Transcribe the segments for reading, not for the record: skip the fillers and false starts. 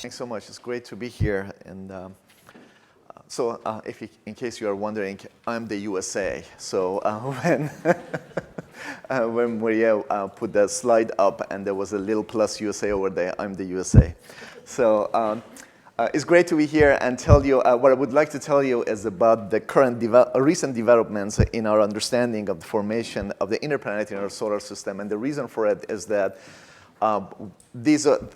Thanks so much. It's great to be here. And in case you are wondering, I'm the USA. So when Maria put that slide up and there was a little plus USA over there, I'm the USA. So it's great to be here and tell you what I would like to tell you is about the recent developments in our understanding of the formation of the inner planet in our solar system. And the reason for it is that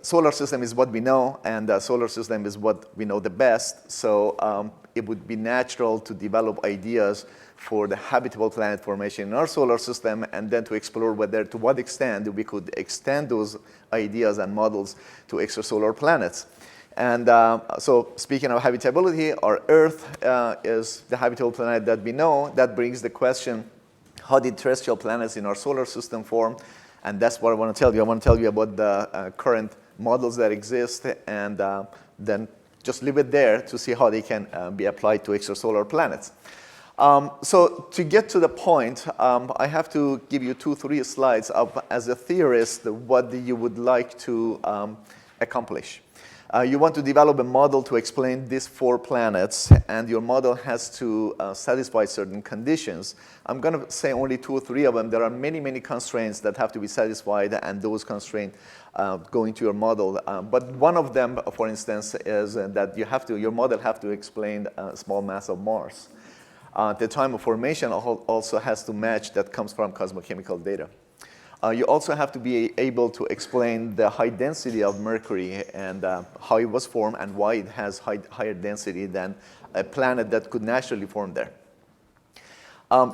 solar system is what we know, and the solar system is what we know the best. So it would be natural to develop ideas for the habitable planet formation in our solar system, and then to explore to what extent we could extend those ideas and models to extrasolar planets. And so speaking of habitability, our Earth is the habitable planet that we know. That brings the question, how did terrestrial planets in our solar system form? And that's what I want to tell you. I want to tell you about the current models that exist, and then just leave it there to see how they can be applied to extrasolar planets. So to get to the point, I have to give you 2-3 slides of, as a theorist, what you would like to accomplish. You want to develop a model to explain these 4 planets, and your model has to satisfy certain conditions. I'm going to say only 2 or 3 of them. There are many, many constraints that have to be satisfied, and those constraints go into your model. But one of them, for instance, is that your model have to explain a small mass of Mars. The time of formation also has to match that comes from cosmochemical data. You also have to be able to explain the high density of Mercury and how it was formed and why it has higher density than a planet that could naturally form there.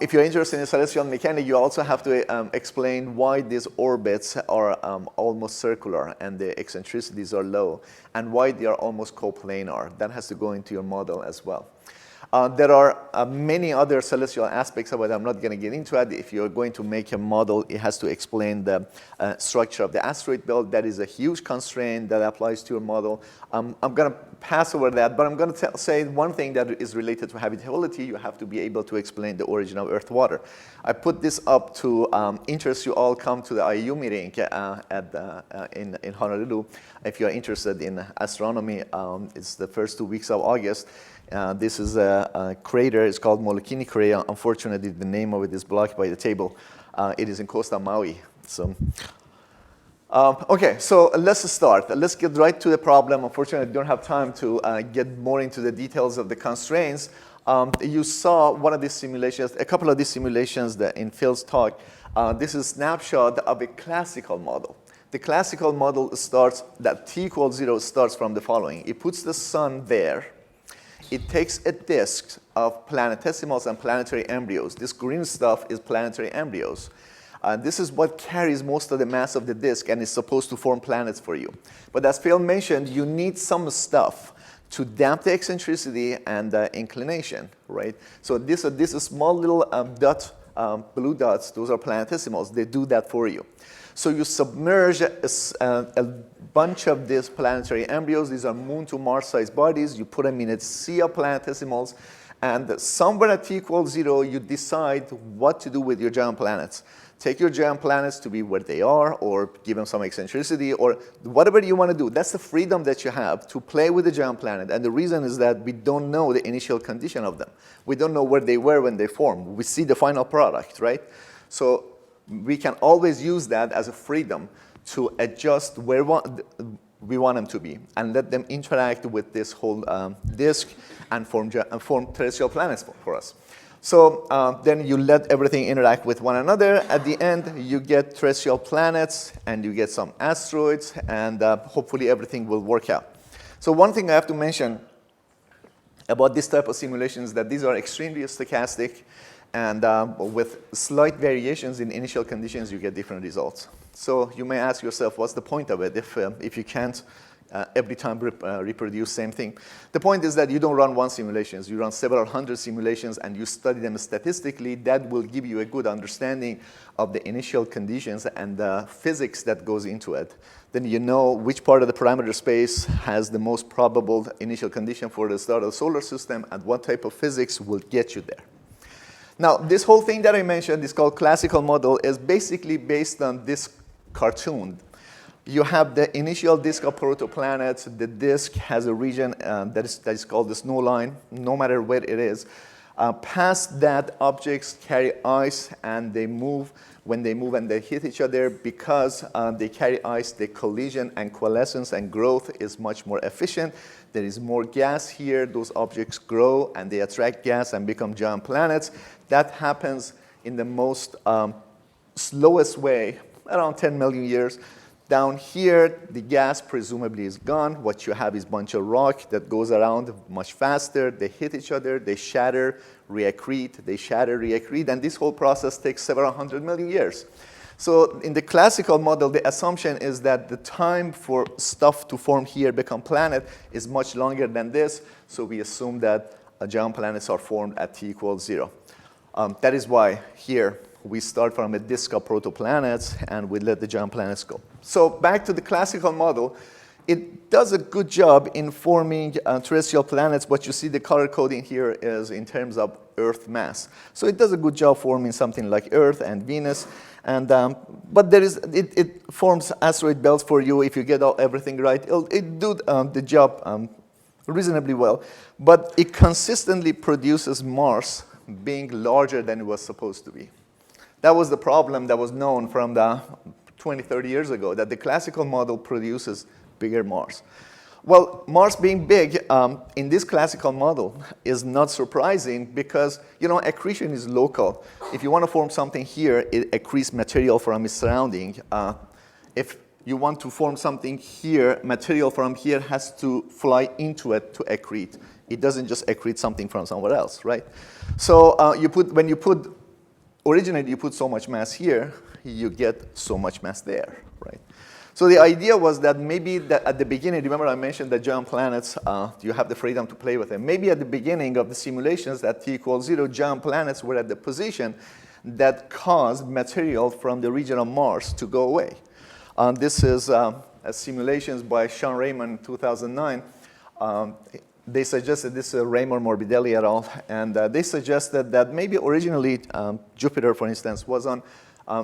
If you're interested in celestial mechanics, you also have to explain why these orbits are almost circular and the eccentricities are low, and why they are almost coplanar. That has to go into your model as well. There are many other celestial aspects of it. I'm not going to get into it. If you're going to make a model, it has to explain the structure of the asteroid belt. That is a huge constraint that applies to your model. I'm going to pass over that, but I'm going to say one thing that is related to habitability. You have to be able to explain the origin of Earth water. I put this up to interest you all come to the IU meeting in Honolulu. If you're interested in astronomy, it's the first 2 weeks of August. This is a crater. It's called Molokini Crater. Unfortunately, the name of it is blocked by the table. It is in Costa Maui. So, okay, so let's start. Let's get right to the problem. Unfortunately, I don't have time to get more into the details of the constraints. You saw one of these simulations, a couple of these simulations in Phil's talk. This is a snapshot of a classical model. The classical model starts, that t equals 0 starts from the following. It puts the sun there. It takes a disk of planetesimals and planetary embryos. This green stuff is planetary embryos. This is what carries most of the mass of the disk and is supposed to form planets for you. But as Phil mentioned, you need some stuff to damp the eccentricity and inclination, right? So this small little blue dots, those are planetesimals. They do that for you. So you submerge a bunch of these planetary embryos. These are Moon to Mars-sized bodies. You put them in a sea of planetesimals. And somewhere at t equals 0, you decide what to do with your giant planets. Take your giant planets to be where they are, or give them some eccentricity, or whatever you want to do. That's the freedom that you have to play with the giant planet. And the reason is that we don't know the initial condition of them. We don't know where they were when they formed. We see the final product, right? So we can always use that as a freedom to adjust where we want them to be and let them interact with this whole disk and form terrestrial planets for us. So then you let everything interact with one another. At the end, you get terrestrial planets, and you get some asteroids, and hopefully everything will work out. So one thing I have to mention about this type of simulations is that these are extremely stochastic, and with slight variations in initial conditions, you get different results. So you may ask yourself, what's the point of it if you can't every time reproduce same thing? The point is that you don't run one simulation. You run several hundred simulations, and you study them statistically. That will give you a good understanding of the initial conditions and the physics that goes into it. Then you know which part of the parameter space has the most probable initial condition for the start of the solar system, and what type of physics will get you there. Now, this whole thing that I mentioned is called classical model, is basically based on this cartoon. You have the initial disk of protoplanets. The disk has a region that is called the snow line, no matter where it is. Past that, objects carry ice, and they move. When they move and they hit each other, because they carry ice, the collision and coalescence and growth is much more efficient. There is more gas here. Those objects grow, and they attract gas and become giant planets. That happens in the most slowest way, around 10 million years. Down here, the gas presumably is gone. What you have is a bunch of rock that goes around much faster. They hit each other, they shatter, reaccrete, they shatter, reaccrete, and this whole process takes several hundred million years. So in the classical model, the assumption is that the time for stuff to form here, become planet, is much longer than this. So we assume that giant planets are formed at t equals 0. That is why here, we start from a disk of protoplanets, and we let the giant planets go. So back to the classical model, it does a good job in forming terrestrial planets. What you see the color coding here is in terms of Earth mass. So it does a good job forming something like Earth and Venus. And, but it forms asteroid belts for you if you get everything right. It do the job reasonably well. But it consistently produces Mars being larger than it was supposed to be. That was the problem that was known from the 20, 30 years ago, that the classical model produces bigger Mars. Well, Mars being big in this classical model is not surprising because, accretion is local. If you want to form something here, it accretes material from its surrounding. If you want to form something here, material from here has to fly into it to accrete. It doesn't just accrete something from somewhere else, right? So originally, you put so much mass here, you get so much mass there, right? So the idea was that maybe at the beginning, remember I mentioned that giant planets, you have the freedom to play with them. Maybe at the beginning of the simulations at t equals 0, giant planets were at the position that caused material from the region of Mars to go away. This is simulations by Sean Raymond in 2009. They suggested, this is Raymond Morbidelli et al., and they suggested that maybe originally Jupiter, for instance, was on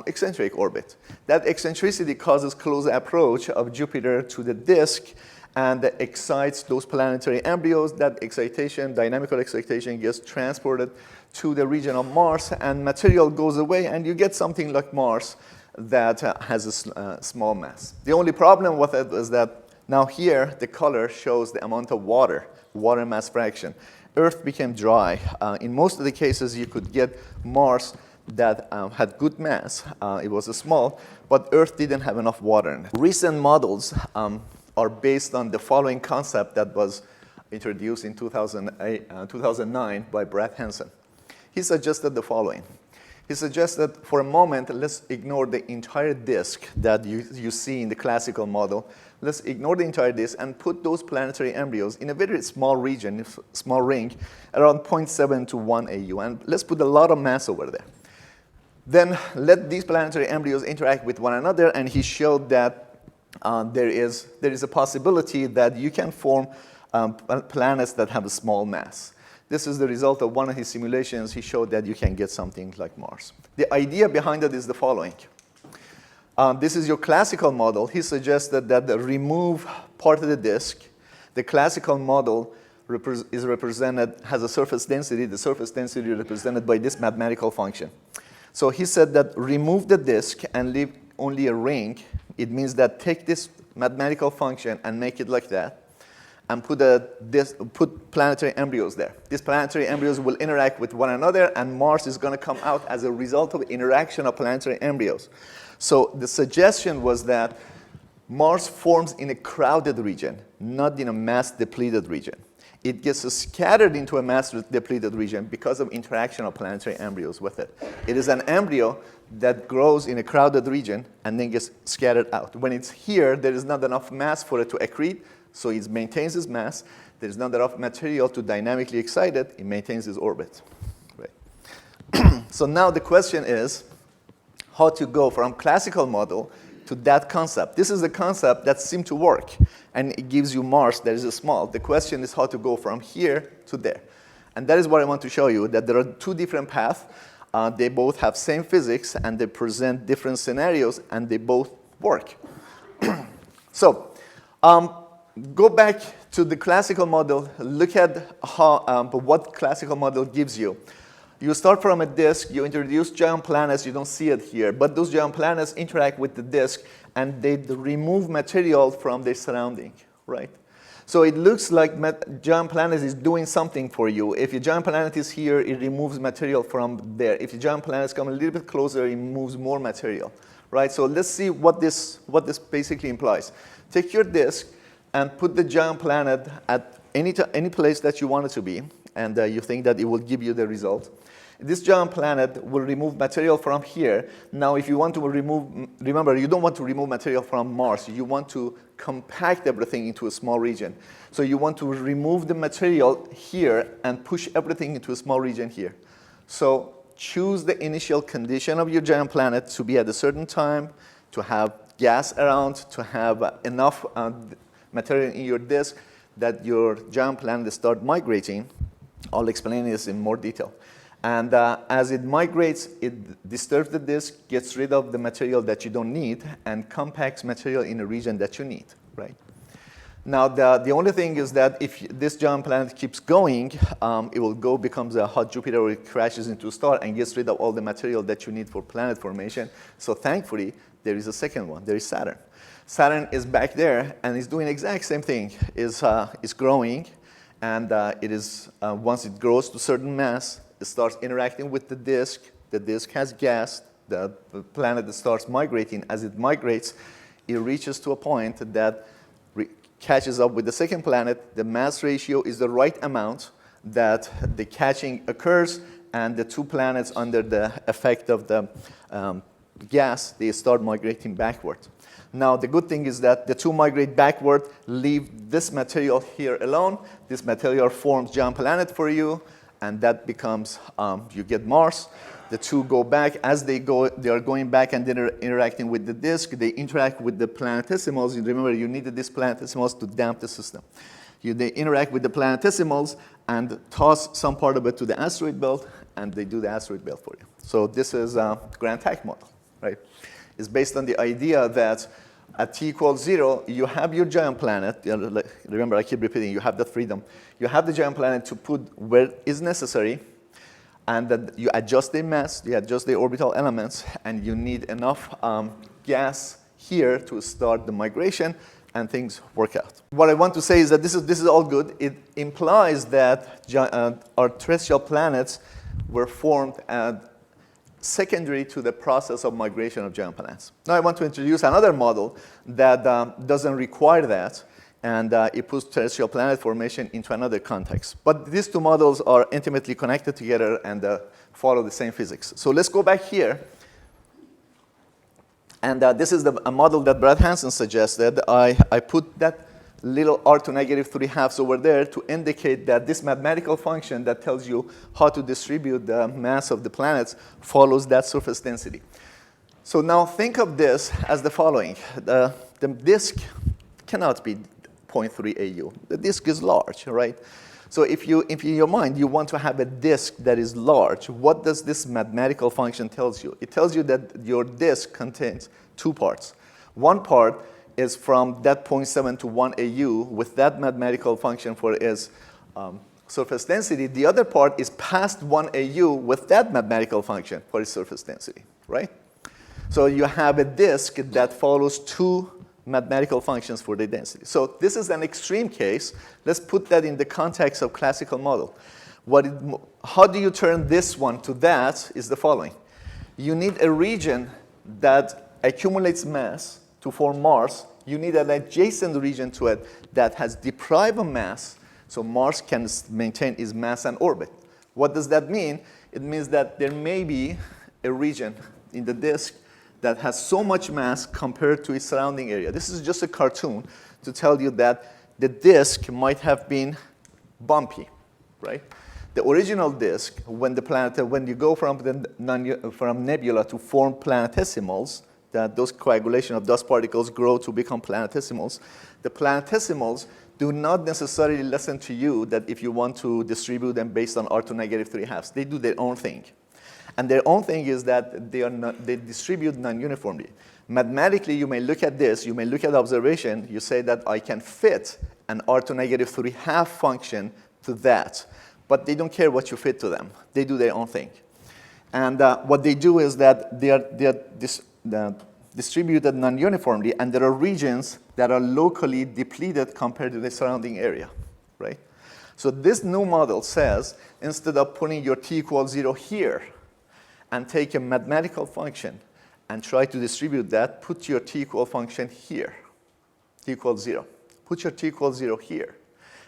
eccentric orbit. That eccentricity causes close approach of Jupiter to the disk and excites those planetary embryos. That excitation, dynamical excitation, gets transported to the region of Mars, and material goes away, and you get something like Mars that has a small mass. The only problem with it is that now here, the color shows the amount of water mass fraction. Earth became dry. In most of the cases, you could get Mars that had good mass. It was small, but Earth didn't have enough water in it. Recent models are based on the following concept that was introduced in 2009 by Brad Hanson. He suggested the following. He suggested, for a moment, let's ignore the entire disk that you see in the classical model. Let's ignore the entire disk and put those planetary embryos in a very small region, small ring, around 0.7 to 1 AU. And let's put a lot of mass over there. Then let these planetary embryos interact with one another, and he showed that there is a possibility that you can form planets that have a small mass. This is the result of one of his simulations. He showed that you can get something like Mars. The idea behind it is the following. This is your classical model. He suggested that remove part of the disk. The classical model has a surface density. The surface density is represented by this mathematical function. So he said that remove the disk and leave only a ring. It means that take this mathematical function and make it like that, and put planetary embryos there. These planetary embryos will interact with one another, and Mars is going to come out as a result of interaction of planetary embryos. So the suggestion was that Mars forms in a crowded region, not in a mass-depleted region. It gets scattered into a mass-depleted region because of interaction of planetary embryos with it. It is an embryo that grows in a crowded region and then gets scattered out. When it's here, there is not enough mass for it to accrete, so it maintains its mass. There's not enough material to dynamically excite it. It maintains its orbit. Right. So now the question is how to go from classical model to that concept. This is a concept that seemed to work, and it gives you Mars that is small. The question is how to go from here to there. And that is what I want to show you, that there are two different paths. They both have same physics, and they present different scenarios, and they both work. So go back to the classical model. Look at how, what classical model gives you. You start from a disk, you introduce giant planets, you don't see it here, but those giant planets interact with the disk and they remove material from their surrounding, right? So it looks like giant planet is doing something for you. If your giant planet is here, it removes material from there. If your giant planets come a little bit closer, it moves more material, right? So let's see what this basically implies. Take your disk and put the giant planet at any place that you want it to be, and you think that it will give you the result. This giant planet will remove material from here. Now, if you want to remove, remember, you don't want to remove material from Mars. You want to compact everything into a small region. So you want to remove the material here and push everything into a small region here. So choose the initial condition of your giant planet to be at a certain time, to have gas around, to have enough material in your disk that your giant planet start migrating. I'll explain this in more detail. And as it migrates, it disturbs the disk, gets rid of the material that you don't need, and compacts material in a region that you need, right? Now, the only thing is that if this giant planet keeps going, it will becomes a hot Jupiter, or it crashes into a star and gets rid of all the material that you need for planet formation. So thankfully, there is a second one. There is Saturn. Saturn is back there, and is doing the exact same thing. Is growing, and it is once it grows to a certain mass, it starts interacting with the disk. The disk has gas. The planet starts migrating. As it migrates, it reaches to a point that catches up with the second planet. The mass ratio is the right amount that the catching occurs, and the two planets, under the effect of the gas, they start migrating backward. Now, the good thing is that the two migrate backward, leave this material here alone. This material forms giant planet for you, and that becomes, you get Mars. The two go back. As they go, they are going back and they're interacting with the disk. They interact with the planetesimals. Remember, you needed these planetesimals to damp the system. They interact with the planetesimals and toss some part of it to the asteroid belt, and they do the asteroid belt for you. So this is a Grand TAC model, right? It's based on the idea that at t equals 0, you have your giant planet. Remember, I keep repeating, you have the freedom. You have the giant planet to put where is necessary, and that you adjust the mass, you adjust the orbital elements, and you need enough gas here to start the migration, and things work out. What I want to say is that this is all good. It implies that our terrestrial planets were formed secondary to the process of migration of giant planets. Now I want to introduce another model that doesn't require that, and it puts terrestrial planet formation into another context. But these two models are intimately connected together and follow the same physics. So let's go back here. And this is a model that Brad Hanson suggested. I put that little r to negative 3 halves over there to indicate that this mathematical function that tells you how to distribute the mass of the planets follows that surface density. So now think of this as the following. The disk cannot be 0.3 AU. The disk is large, right? So if in your mind you want to have a disk that is large, what does this mathematical function tells you? It tells you that your disk contains two parts. One part is from that 0.7 to 1 AU with that mathematical function for its surface density. The other part is past 1 AU with that mathematical function for its surface density, right? So you have a disk that follows two mathematical functions for the density. So this is an extreme case. Let's put that in the context of classical model. How do you turn this one to that is the following. You need a region that accumulates mass to form Mars. You need an adjacent region to it that has deprived of mass, so Mars can maintain its mass and orbit. What does that mean? It means that there may be a region in the disk that has so much mass compared to its surrounding area. This is just a cartoon to tell you that the disk might have been bumpy, right? The original disk, when you go from nebula to form planetesimals, that those coagulation of dust particles grow to become planetesimals. The planetesimals do not necessarily listen to you that if you want to distribute them based on r to negative 3 halves. They do their own thing. And their own thing is that they distribute non-uniformly. Mathematically, you may look at this, you may look at observation, you say that I can fit an R to negative 3 half function to that, but they don't care what you fit to them. They do their own thing. And what they do is that they are distributed non-uniformly, and there are regions that are locally depleted compared to the surrounding area, right? So this new model says, instead of putting your t equals 0 here and take a mathematical function and try to distribute that, put your t equal function here, t equals 0. Put your t equals 0 here.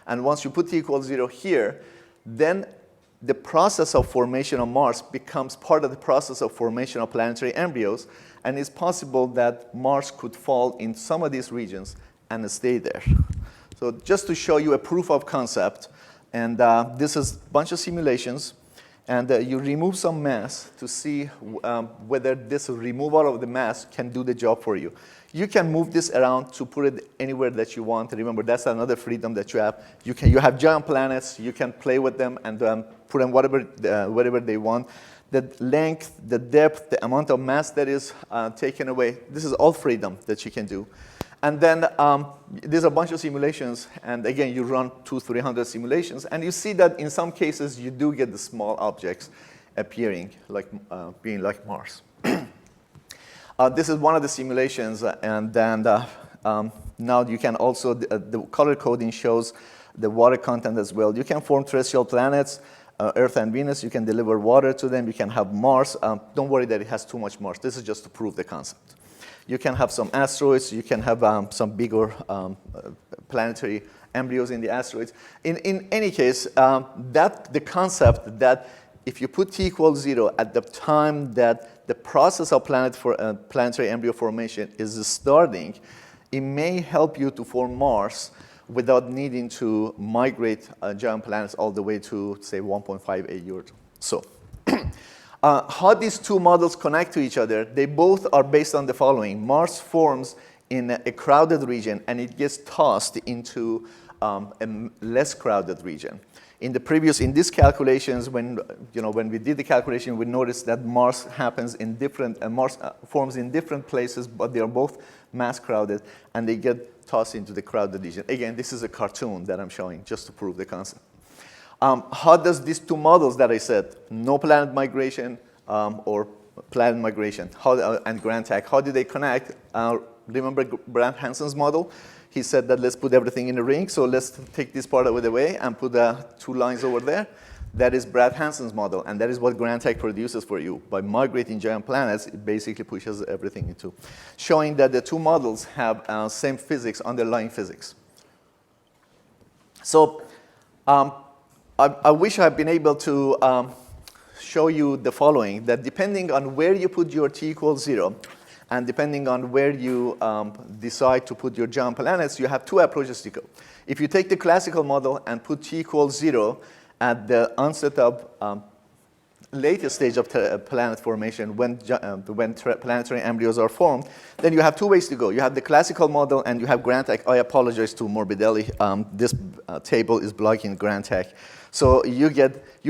And once you put t equals 0 here, then the process of formation of Mars becomes part of the process of formation of planetary embryos, and it's possible that Mars could fall in some of these regions and stay there. So just to show you a proof of concept, and this is a bunch of simulations, and you remove some mass to see whether this removal of the mass can do the job for you. You can move this around to put it anywhere that you want. Remember, that's another freedom that you have. You have giant planets. You can play with them and put them wherever they want. The length, the depth, the amount of mass that is taken away, this is all freedom that you can do. And then there's a bunch of simulations, and again, you run 200-300 simulations, and you see that in some cases, you do get the small objects appearing, like being like Mars. This is one of the simulations, and then now you can also, the color coding shows the water content as well. You can form terrestrial planets, Earth and Venus. You can deliver water to them. You can have Mars. Don't worry that it has too much Mars. This is just to prove the concept. You can have some asteroids. You can have some bigger planetary embryos in the asteroids. In any case, the concept that if you put t equals 0 at the time that the process of planetary embryo formation is starting, it may help you to form Mars without needing to migrate giant planets all the way to, say, 1.5 AU. So how these two models connect to each other, they both are based on the following. Mars forms in a crowded region, and it gets tossed into a less crowded region. In these calculations, when we did the calculation, we noticed that Mars happens in Mars forms in different places, but they are both mass crowded, and they get tossed into the crowded region. Again, this is a cartoon that I'm showing just to prove the concept. How does these two models that I said, no planet migration or planet migration, and Grant-Tag, how do they connect? Remember Brad Hanson's model? He said that let's put everything in a ring, so let's take this part of the way and put two lines over there. That is Brad Hanson's model, and that is what Grant-Tag produces for you. By migrating giant planets, it basically pushes everything into, showing that the two models have same physics, underlying physics. So I wish I had been able to show you the following, that depending on where you put your t equals 0, and depending on where you decide to put your giant planets, you have two approaches to go. If you take the classical model and put t equals 0 at the onset of latest stage of planet formation, when planetary embryos are formed, then you have two ways to go. You have the classical model, and you have Grant-Tag. I apologize to Morbidelli. This table is blocking Grant-Tag. So you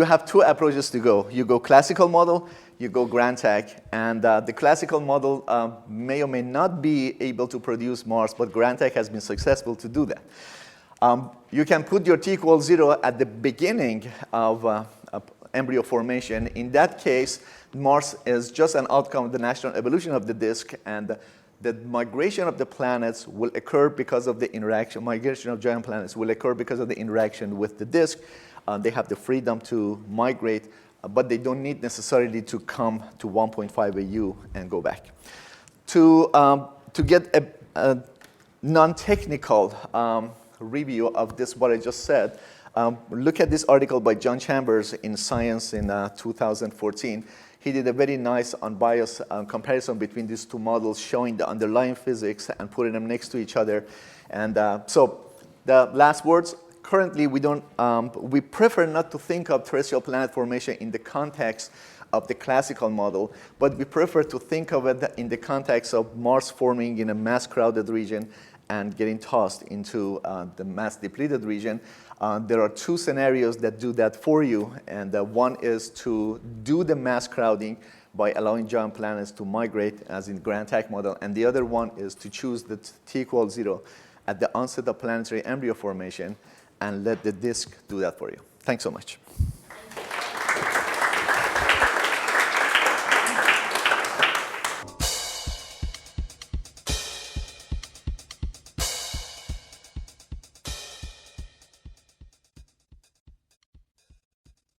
have two approaches to go. You go classical model, you go Grant-Tag, and the classical model may or may not be able to produce Mars, but Grant-Tag has been successful to do that. You can put your t equals 0 at the beginning of embryo formation. In that case, Mars is just an outcome of the natural evolution of the disk, and the migration of the planets will occur because of the interaction. Migration of giant planets will occur because of the interaction with the disk. They have the freedom to migrate, but they don't need necessarily to come to 1.5 AU and go back. To get a non-technical review of this, what I just said, look at this article by John Chambers in Science in 2014. He did a very nice unbiased comparison between these two models, showing the underlying physics and putting them next to each other. And so the last words, currently we prefer not to think of terrestrial planet formation in the context of the classical model, but we prefer to think of it in the context of Mars forming in a mass-crowded region and getting tossed into the mass-depleted region. There are two scenarios that do that for you, and one is to do the mass crowding by allowing giant planets to migrate, as in Grand Tack model. And the other one is to choose the t equals 0 at the onset of planetary embryo formation and let the disk do that for you. Thanks so much.